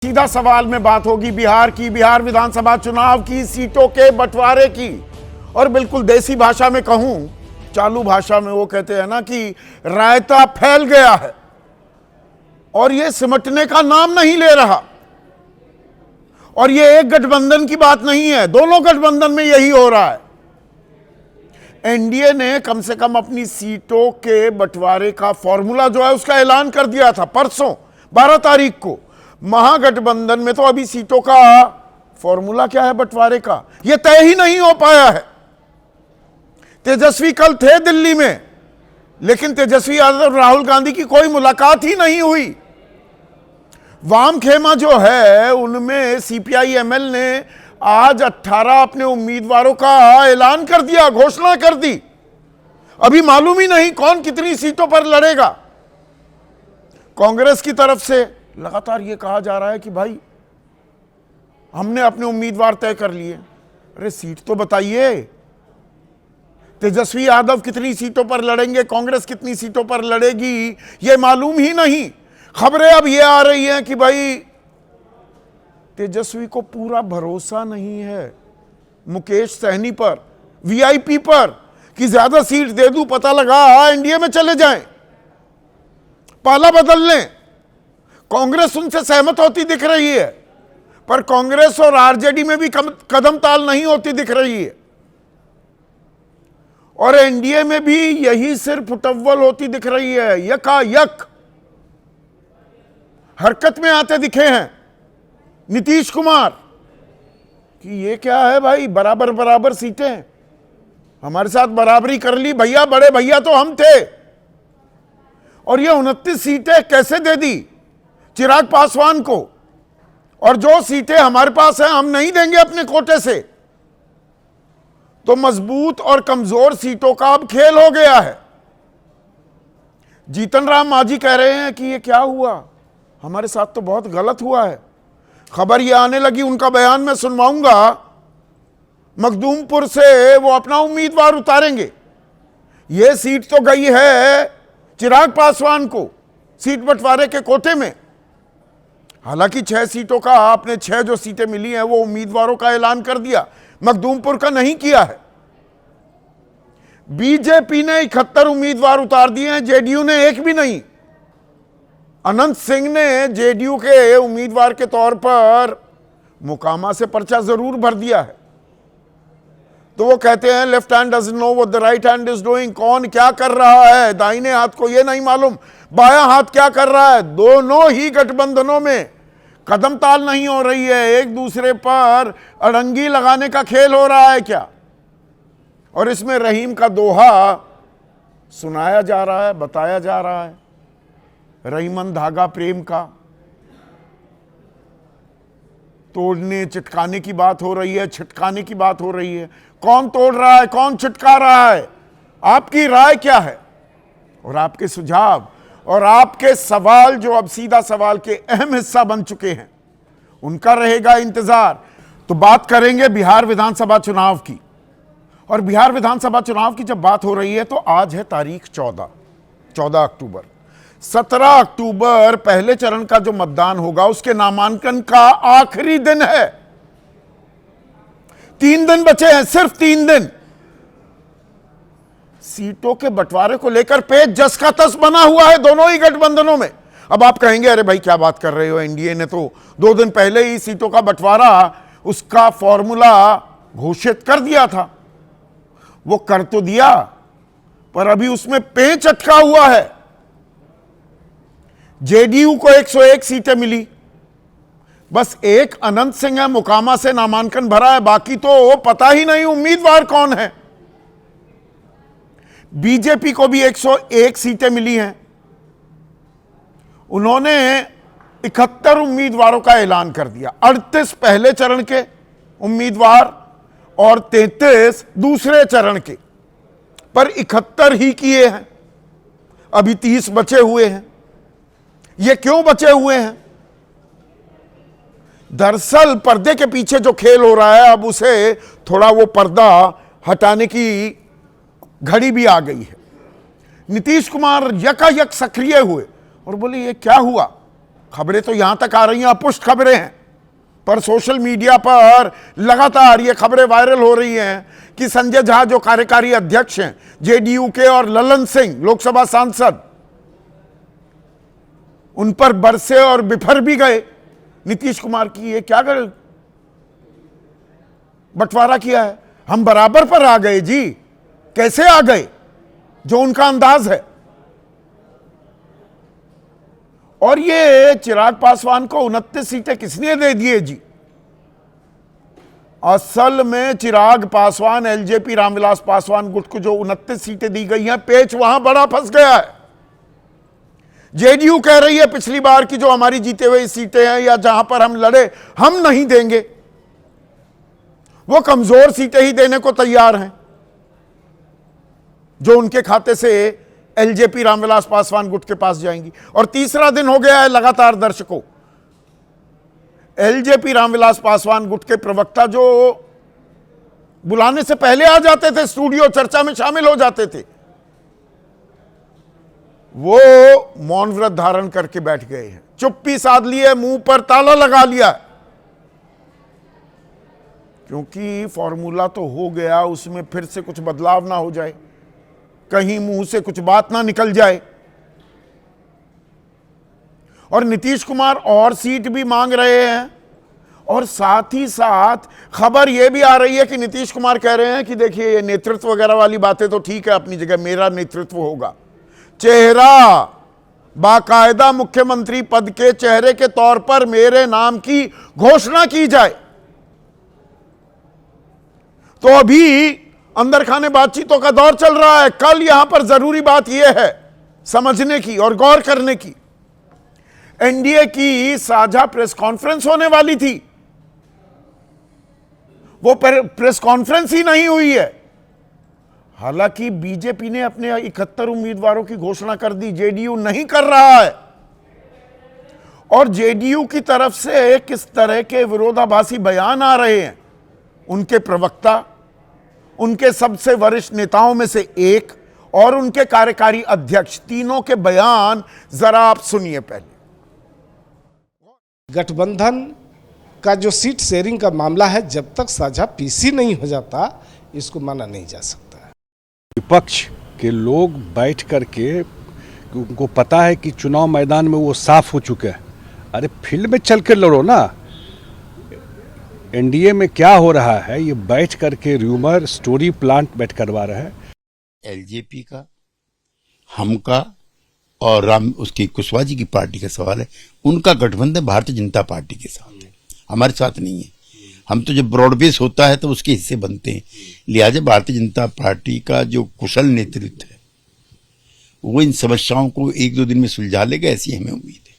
सीधा सवाल में बात होगी बिहार की, बिहार विधानसभा चुनाव की, सीटों के बंटवारे की। और बिल्कुल देसी भाषा में कहूं, चालू भाषा में वो कहते हैं ना कि रायता फैल गया है और ये सिमटने का नाम नहीं ले रहा। और ये एक गठबंधन की बात नहीं है, दोनों गठबंधन में यही हो रहा है। एनडीए ने कम से कम अपनी सीटों के बंटवारे का फॉर्मूला जो है उसका ऐलान कर दिया था परसों 12 तारीख को। महागठबंधन में तो अभी सीटों का फॉर्मूला क्या है बंटवारे का, यह तय ही नहीं हो पाया है। तेजस्वी कल थे दिल्ली में, लेकिन तेजस्वी यादव राहुल गांधी की कोई मुलाकात ही नहीं हुई। वाम खेमा जो है उनमें सीपीआई-एमएल ने आज 18 अपने उम्मीदवारों का ऐलान कर दिया, घोषणा कर दी। अभी मालूम ही नहीं कौन कितनी सीटों पर लड़ेगा। कांग्रेस की तरफ से लगातार यह कहा जा रहा है कि भाई हमने अपने उम्मीदवार तय कर लिए। अरे सीट तो बताइए, तेजस्वी यादव कितनी सीटों पर लड़ेंगे, कांग्रेस कितनी सीटों पर लड़ेगी, यह मालूम ही नहीं। खबरें अब यह आ रही हैं कि भाई तेजस्वी को पूरा भरोसा नहीं है मुकेश सहनी पर, वीआईपी पर, कि ज्यादा सीट दे दूं, पता लगा एनडीए में चले जाएं, पाला बदल लें। कांग्रेस उनसे सहमत होती दिख रही है, पर कांग्रेस और आरजेडी में भी कदम ताल नहीं होती दिख रही है। और एनडीए में भी यही सिर्फ उटव्वल होती दिख रही है। यकायक हरकत में आते दिखे हैं नीतीश कुमार कि ये क्या है भाई, बराबर बराबर सीटें, हमारे साथ बराबरी कर ली भैया, बड़े भैया तो हम थे। और ये 29 सीटें कैसे दे दी चिराग पासवान को, और जो सीटें हमारे पास हैं हम नहीं देंगे अपने कोटे से। तो मजबूत और कमजोर सीटों का अब खेल हो गया है। जीतन राम मांझी कह रहे हैं कि ये क्या हुआ, हमारे साथ तो बहुत गलत हुआ है। खबर ये आने लगी, उनका बयान मैं सुनवाऊंगा, मखदूमपुर से वो अपना उम्मीदवार उतारेंगे। ये सीट तो गई है चिराग पासवान को सीट बंटवारे के कोटे में। हालांकि 6 सीटों का, आपने 6 जो सीटें मिली हैं वो उम्मीदवारों का ऐलान कर दिया, मखदूमपुर का नहीं किया है। बीजेपी ने 71 उम्मीदवार उतार दिए हैं, जेडीयू ने एक भी नहीं। अनंत सिंह ने जेडीयू के उम्मीदवार के तौर पर मोकामा से पर्चा जरूर भर दिया है। तो वो कहते हैं left hand doesn't know what the right hand is doing, कौन क्या कर रहा है दाहिने हाथ को ये नहीं मालूम, बायां हाथ क्या कर रहा है। दोनों ही गठबंधनों में कदम ताल नहीं हो रही है, एक दूसरे पर अड़ंगी लगाने का खेल हो रहा है क्या। और इसमें रहीम का दोहा सुनाया जा रहा है, बताया जा रहा है, रहीमन धागा प्रेम का, तोड़ने चिटकाने की बात हो रही है, छिटकाने की बात हो रही है। कौन तोड़ रहा है, कौन छिटका रहा है, आपकी राय क्या है, और आपके सुझाव और आपके सवाल जो अब सीधा सवाल के अहम हिस्सा बन चुके हैं, उनका रहेगा इंतजार। तो बात करेंगे बिहार विधानसभा चुनाव की। और बिहार विधानसभा चुनाव की जब बात हो रही है तो आज है तारीख 14 अक्टूबर। 17 अक्टूबर पहले चरण का जो मतदान होगा उसके नामांकन का आखिरी दिन है। 3 दिन बचे हैं, सिर्फ 3 दिन। सीटों के बंटवारे को लेकर पेच जस का तस बना हुआ है दोनों ही गठबंधनों में। अब आप कहेंगे अरे भाई क्या बात कर रहे हो, एनडीए ने तो 2 दिन पहले ही सीटों का बंटवारा, उसका फॉर्मूला घोषित कर दिया था। वो कर तो दिया, पर अभी उसमें पेच अटका हुआ है। जेडीयू को 101 सीटें मिली, बस एक अनंत सिंह है मोकामा से नामांकन भरा है, बाकी तो पता ही नहीं उम्मीदवार कौन है। बीजेपी को भी 101 सीटें मिली हैं, उन्होंने 71 उम्मीदवारों का ऐलान कर दिया। 38 पहले चरण के उम्मीदवार और 33 दूसरे चरण के, पर 71 ही किए हैं। अभी 30 बचे हुए हैं। ये क्यों बचे हुए हैं? दरअसल पर्दे के पीछे जो खेल हो रहा है, अब उसे थोड़ा वो पर्दा हटाने की घड़ी भी आ गई है। नीतीश कुमार यकायक सक्रिय हुए और बोले ये क्या हुआ, खबरें तो यहां तक आ रही हैं, अपुष्ट खबरें हैं, पर सोशल मीडिया पर लगातार ये खबरें वायरल हो रही हैं कि संजय झा जो कार्यकारी अध्यक्ष हैं जेडीयू के और ललन सिंह लोकसभा सांसद, उन पर बरसे और बिफर भी गए। नीतीश कुमार की ये क्या बंटवारा किया है? हम बराबर पर आ गए जी, कैसे आ गए? जो उनका अंदाज है। और ये चिराग पासवान को 29 सीटें किसने दे दिए जी? असल में चिराग पासवान, एलजेपी रामविलास पासवान गुट को जो 29 सीटें दी गई हैं, पेच वहां बड़ा फंस गया है। जेडीयू कह रही है पिछली बार की जो हमारी जीते हुए सीटें हैं या जहां पर हम लड़े, हम नहीं देंगे। वो कमजोर सीटें ही देने को तैयार हैं जो उनके खाते से एलजेपी रामविलास पासवान गुट के पास जाएंगी। और तीसरा दिन हो गया है लगातार दर्शकों, एलजेपी रामविलास पासवान गुट के प्रवक्ता जो बुलाने से पहले आ जाते थे स्टूडियो, चर्चा में शामिल हो जाते थे, वो मौन व्रत धारण करके बैठ गए हैं, चुप्पी साध ली है, मुंह पर ताला लगा लिया, क्योंकि फॉर्मूला तो हो गया, उसमें फिर से कुछ बदलाव ना हो जाए, कहीं मुंह से कुछ बात ना निकल जाए। और नीतीश कुमार और सीट भी मांग रहे हैं, और साथ ही साथ खबर यह भी आ रही है कि नीतीश कुमार कह रहे हैं कि देखिए ये नेतृत्व वगैरह वाली बातें तो ठीक है अपनी जगह, मेरा नेतृत्व होगा, चेहरा बाकायदा मुख्यमंत्री पद के चेहरे के तौर पर मेरे नाम की घोषणा की जाए। तो अभी अंदर खाने बातचीतों का दौर चल रहा है। कल यहां पर जरूरी बात यह है समझने की और गौर करने की, एनडीए की साझा प्रेस कॉन्फ्रेंस होने वाली थी, वो प्रेस कॉन्फ्रेंस ही नहीं हुई है। हालांकि बीजेपी ने अपने 71 उम्मीदवारों की घोषणा कर दी, जेडीयू नहीं कर रहा है। और जेडीयू की तरफ से किस तरह के विरोधाभासी बयान आ रहे हैं, उनके प्रवक्ता, उनके सबसे वरिष्ठ नेताओं में से एक और उनके कार्यकारी अध्यक्ष, तीनों के बयान जरा आप सुनिए पहले। गठबंधन का जो सीट शेयरिंग का मामला है, जब तक साझा पीसी नहीं हो जाता, इसको माना नहीं जा सकता। विपक्ष के लोग बैठ करके, उनको पता है कि चुनाव मैदान में वो साफ हो चुके हैं, अरे फील्ड में चल के लड़ो ना। एनडीए में क्या हो रहा है, ये बैठ करके र्यूमर स्टोरी प्लांट बैठ करवा रहे हैं। एलजेपी का, हम का और उसकी कुशवाहा जी की पार्टी का सवाल है। उनका गठबंधन भारतीय जनता पार्टी के साथ है, हमारे साथ नहीं है। हम तो जब ब्रॉड बेस होता है तो उसके हिस्से बनते हैं। लिहाजा भारतीय जनता पार्टी का जो कुशल नेतृत्व है वो इन समस्याओं को 1-2 दिन में सुलझा लेगा, ऐसी हमें उम्मीद है।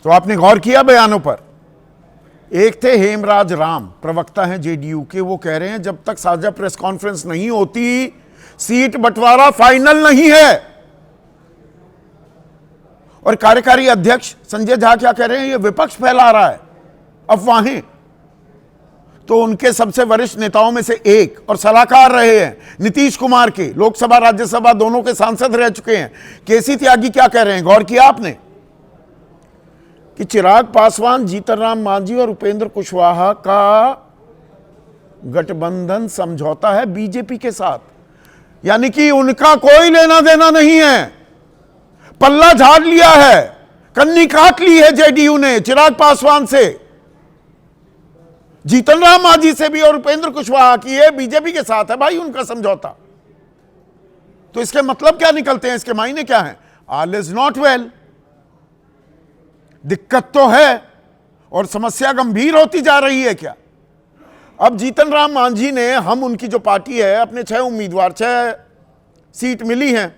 तो आपने गौर किया बयानों पर? एक थे हेमराज राम, प्रवक्ता हैं जेडीयू के, वो कह रहे हैं जब तक साझा प्रेस कॉन्फ्रेंस नहीं होती, सीट बंटवारा फाइनल नहीं है। और कार्यकारी अध्यक्ष संजय झा क्या कह रहे हैं, ये विपक्ष फैला रहा है अफवाहें। तो उनके सबसे वरिष्ठ नेताओं में से एक और सलाहकार रहे हैं नीतीश कुमार के, लोकसभा राज्यसभा दोनों के सांसद रह चुके हैं, केसी त्यागी क्या कह रहे हैं, गौर किया आपने? कि चिराग पासवान, जीतन राम मांझी और उपेंद्र कुशवाहा का गठबंधन समझौता है बीजेपी के साथ, यानी कि उनका कोई लेना देना नहीं है, पल्ला झाड़ लिया है, कन्नी काट ली है जेडीयू ने चिराग पासवान से, जीतन राम मांझी से भी और उपेंद्र कुशवाहा की ये बीजेपी के साथ है भाई उनका समझौता। तो इसके मतलब क्या निकलते हैं, इसके मायने क्या हैं? ऑल इज नॉट वेल, दिक्कत तो है और समस्या गंभीर होती जा रही है क्या? अब जीतन राम मांझी ने, हम उनकी जो पार्टी है, अपने 6 उम्मीदवार, 6 सीट मिली हैं,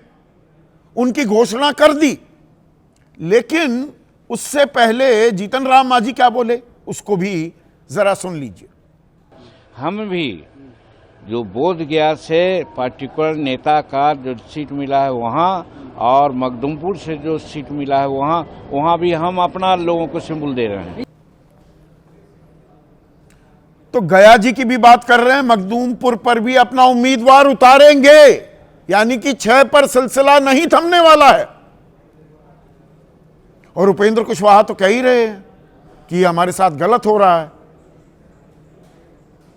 उनकी घोषणा कर दी। लेकिन उससे पहले जीतन राम मांझी क्या बोले, उसको भी जरा सुन लीजिए। हम भी जो बोध गया से पार्टिकुलर नेता का जो सीट मिला है वहाँ, और मखदूमपुर से जो सीट मिला है वहाँ भी हम अपना लोगों को सिंबल दे रहे हैं। तो गया जी की भी बात कर रहे हैं, मखदूमपुर पर भी अपना उम्मीदवार उतारेंगे, यानी कि 6 पर सिलसिला नहीं थमने वाला है। और उपेंद्र कुशवाहा तो कह ही रहे हैं कि हमारे साथ गलत हो रहा है।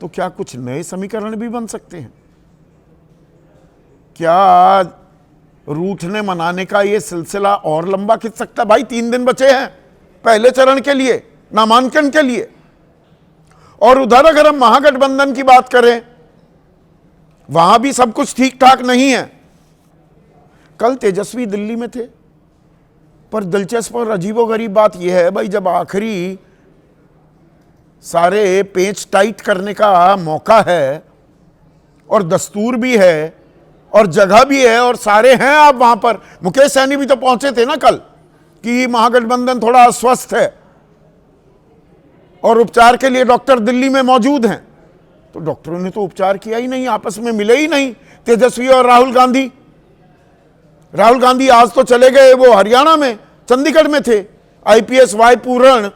तो क्या कुछ नए समीकरण भी बन सकते हैं? क्या रूठने मनाने का ये सिलसिला और लंबा खिंच सकता है? भाई 3 दिन बचे हैं पहले चरण के लिए, नामांकन के लिए। और उधर अगर हम महागठबंधन की बात करें, वहां भी सब कुछ ठीक ठाक नहीं है। कल तेजस्वी दिल्ली में थे, पर दिलचस्प और अजीबोगरीब बात यह है भाई, जब आखिरी सारे पेच टाइट करने का मौका है और दस्तूर भी है और जगह भी है और सारे हैं आप वहां पर, मुकेश सैनी भी तो पहुंचे थे ना कल कि महागठबंधन थोड़ा अस्वस्थ है और उपचार के लिए डॉक्टर दिल्ली में मौजूद हैं, तो डॉक्टरों ने तो उपचार किया ही नहीं, आपस में मिले ही नहीं तेजस्वी और राहुल गांधी। राहुल गांधी आज तो चले गए, वो हरियाणा में चंडीगढ़ में थे। आईपीएस वाई पूरण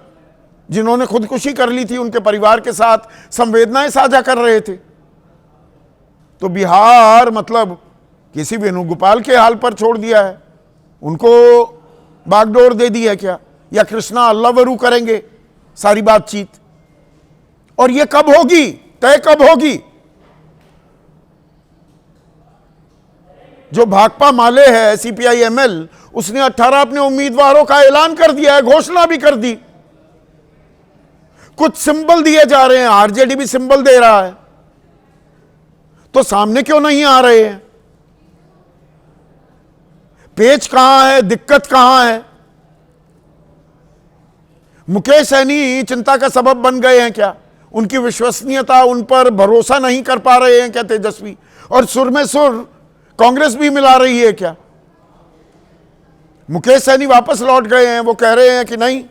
जिन्होंने खुदकुशी कर ली थी, उनके परिवार के साथ संवेदनाएं साझा कर रहे थे। तो बिहार मतलब किसी वेणुगोपाल के हाल पर छोड़ दिया है, उनको बागडोर दे दी है क्या? या कृष्णा अल्लावरू करेंगे सारी बातचीत? और ये कब होगी, तय कब होगी? जो भाकपा माले है सीपीआई-एमएल, उसने 18 अपने उम्मीदवारों का ऐलान कर दिया है, घोषणा भी कर दी। कुछ सिंबल दिए जा रहे हैं, आरजेडी भी सिंबल दे रहा है, तो सामने क्यों नहीं आ रहे हैं? पेच कहां है, दिक्कत कहां है? मुकेश सैनी चिंता का सबब बन गए हैं क्या? उनकी विश्वसनीयता, उन पर भरोसा नहीं कर पा रहे हैं क्या तेजस्वी? और सुर में सुर कांग्रेस भी मिला रही है क्या? मुकेश सैनी वापस लौट गए हैं, वो कह रहे हैं कि नहीं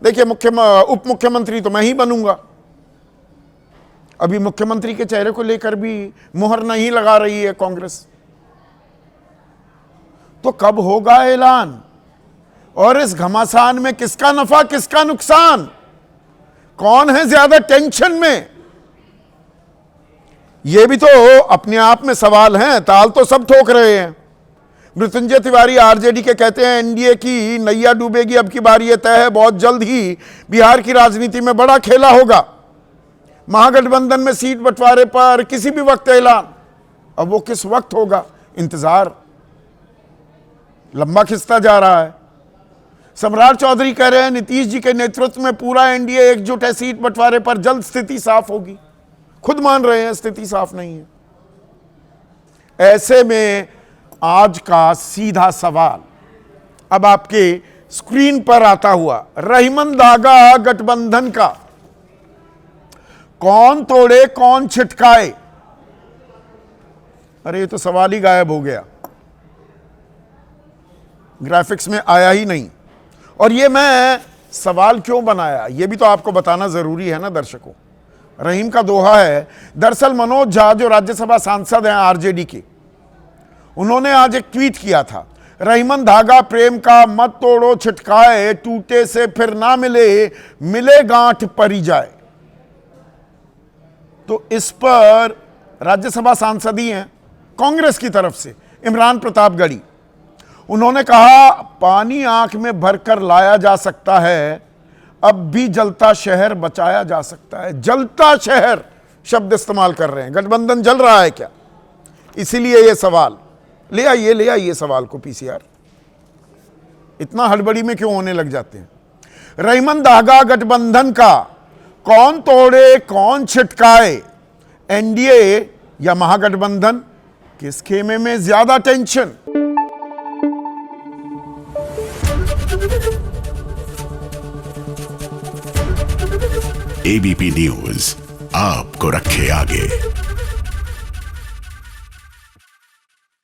देखिए उप मुख्यमंत्री तो मैं ही बनूंगा। अभी मुख्यमंत्री के चेहरे को लेकर भी मुहर नहीं लगा रही है कांग्रेस। तो कब होगा ऐलान? और इस घमासान में किसका नफा, किसका नुकसान? कौन है ज्यादा टेंशन में? यह भी तो अपने आप में सवाल हैं, ताल तो सब ठोक रहे हैं। मृत्युंजय तिवारी आरजेडी के कहते हैं एनडीए की नैया डूबेगी, अब की बार यह तय है, बहुत जल्द ही बिहार की राजनीति में बड़ा खेला होगा। महागठबंधन में सीट बंटवारे पर किसी भी वक्त ऐलान, अब वो किस वक्त होगा? इंतजार लंबा खिंचता जा रहा है। सम्राट चौधरी कह रहे हैं नीतीश जी के नेतृत्व में पूरा एनडीए एकजुट है, सीट बंटवारे पर जल्द स्थिति साफ होगी। खुद मान रहे हैं स्थिति साफ नहीं है। ऐसे में आज का सीधा सवाल अब आपके स्क्रीन पर आता हुआ, रहीमन धागा गठबंधन का कौन तोड़े कौन छिटकाए? अरे ये तो सवाल ही गायब हो गया, ग्राफिक्स में आया ही नहीं। और ये मैं सवाल क्यों बनाया, ये भी तो आपको बताना जरूरी है ना दर्शकों। रहीम का दोहा है, दरअसल मनोज झा जो राज्यसभा सांसद हैं आरजेडी के, उन्होंने आज एक ट्वीट किया था, रहीमन धागा प्रेम का मत तोड़ो छिटकाए, टूटे से फिर ना मिले, मिले गांठ परी जाए। तो इस पर राज्यसभा सांसद ही हैं कांग्रेस की तरफ से इमरान प्रतापगढ़ी, उन्होंने कहा पानी आंख में भरकर लाया जा सकता है, अब भी जलता शहर बचाया जा सकता है। जलता शहर शब्द इस्तेमाल कर रहे हैं। गठबंधन जल रहा है क्या? इसीलिए यह सवाल ले आइए सवाल को पीसीआर, इतना हड़बड़ी में क्यों होने लग जाते हैं? रहीमन धागा गठबंधन का कौन तोड़े कौन छिटकाए, एनडीए या महागठबंधन? किस खेमे में ज्यादा टेंशन? एबीपी न्यूज आपको रखे आगे।